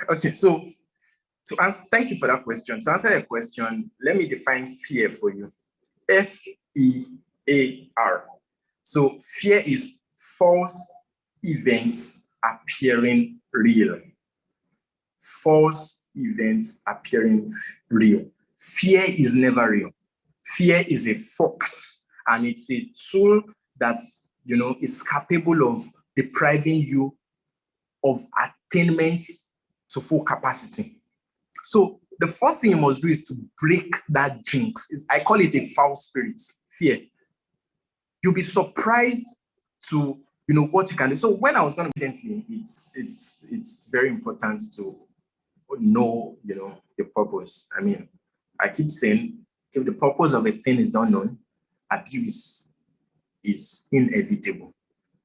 Okay, so to answer, thank you for that question. To answer your question, let me define fear for you. Fear. So fear is false events appearing real. False events appearing real. Fear is never real. Fear is a fox, and it's a tool that is capable of depriving you of attainment to full capacity. So the first thing you must do is to break that jinx. I call it a foul spirit, fear. You'll be surprised to what you can do. So when I was going to evidently, it's very important to know the purpose. I mean, I keep saying if the purpose of a thing is not known, abuse is inevitable.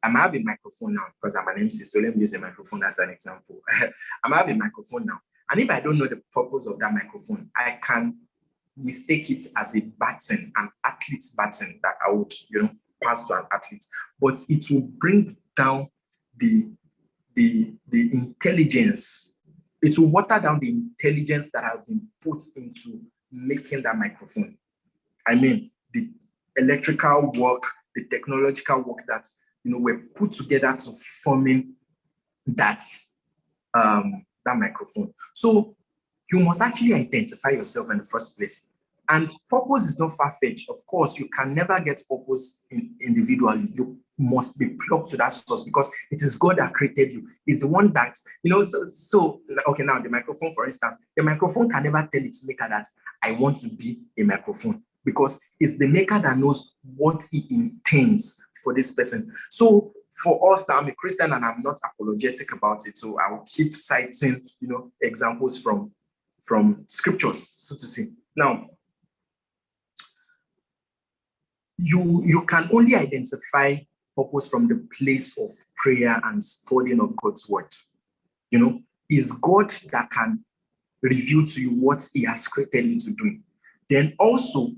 I'm having a microphone now because I'm an MC, so let me use a microphone as an example. I'm having a microphone now. And if I don't know the purpose of that microphone, I can mistake it as a baton, an athlete's baton that I would, pass to an athlete. But it will bring down the intelligence. It will water down the intelligence that has been put into making that microphone. I mean, the electrical work, the technological work that were put together to forming that microphone. So you must actually identify yourself in the first place. And purpose is not far-fetched. Of course, you can never get purpose individually. You must be plugged to that source because it is God that created you. It's the one that, okay, now the microphone, for instance, the microphone can never tell its maker that I want to be a microphone because it's the maker that knows what he intends for this person. So for us, I'm a Christian and I'm not apologetic about it. So I will keep citing, examples from scriptures, so to say. Now, you can only identify purpose from the place of prayer and studying of God's word. Is God that can reveal to you what he has created you to do. Then also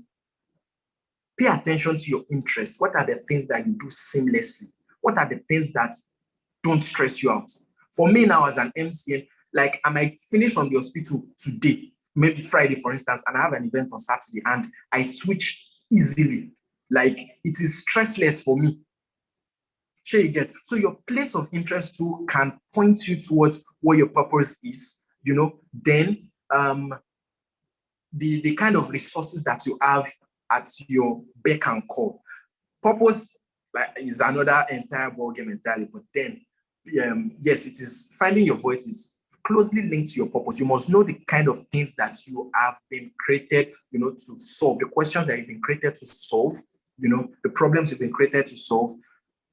pay attention to your interests. What are the things that you do seamlessly? What are the things that don't stress you out? For me now as an MCN, like I might finish from the hospital today, maybe Friday, for instance, and I have an event on Saturday, and I switch easily. Like it is stressless for me. Sure you get. So your place of interest too can point you towards what your purpose is, then the kind of resources that you have at your beck and call. Purpose is another entire ballgame entirely, but then yes, it is finding your voice is closely linked to your purpose. You must know the kind of things that you have been created, to solve, the questions that you've been created to solve, the problems you've been created to solve.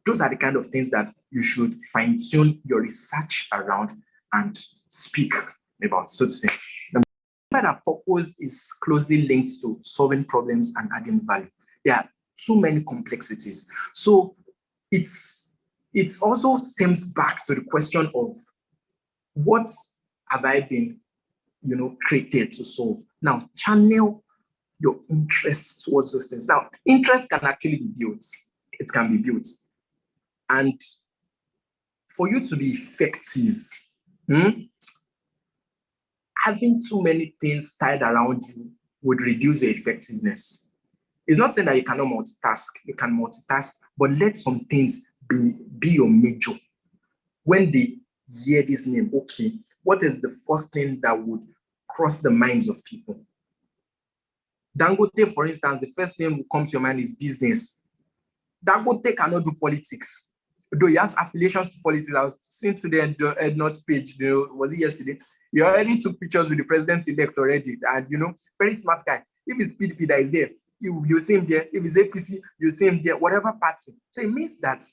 Those are the kind of things that you should fine-tune your research around and speak about, so to say. Remember that purpose is closely linked to solving problems and adding value. There are too many complexities. So it also stems back to the question of what have I been, created to solve? Now, channel your interest towards those things. Now, interest can actually be built. It can be built. And for you to be effective, having too many things tied around you would reduce your effectiveness. It's not saying that you cannot multitask. You can multitask, but let some things be your major. When they hear this name, okay, what is the first thing that would cross the minds of people? Dangote, for instance, the first thing will come to your mind is business. Dangote cannot do politics. Though he has affiliations to politics. I was seeing today on the Ednot's page, was it yesterday? He already took pictures with the president-elect already. And, very smart guy. If it's PDP that is there, you see him there. If it's APC, you see him there, whatever party. So it means that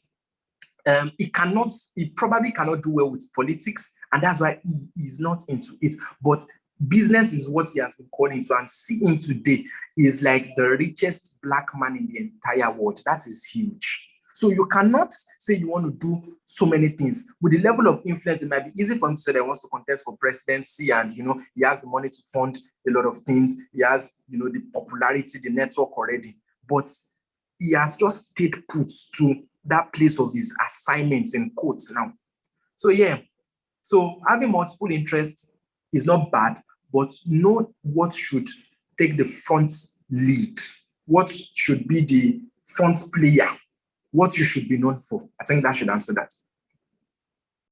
he probably cannot do well with politics, and that's why he is not into it. But business is what he has been called into, and see him today is like the richest black man in the entire world. That is huge. So you cannot say you want to do so many things. With the level of influence, it might be easy for him to say that he wants to contest for presidency and, he has the money to fund a lot of things. He has, the popularity, the network already. But he has just stayed put to that place of his assignments in quotes now. So yeah, So having multiple interests is not bad, but know what should take the front lead, what should be the front player, what you should be known for. I think that should answer that.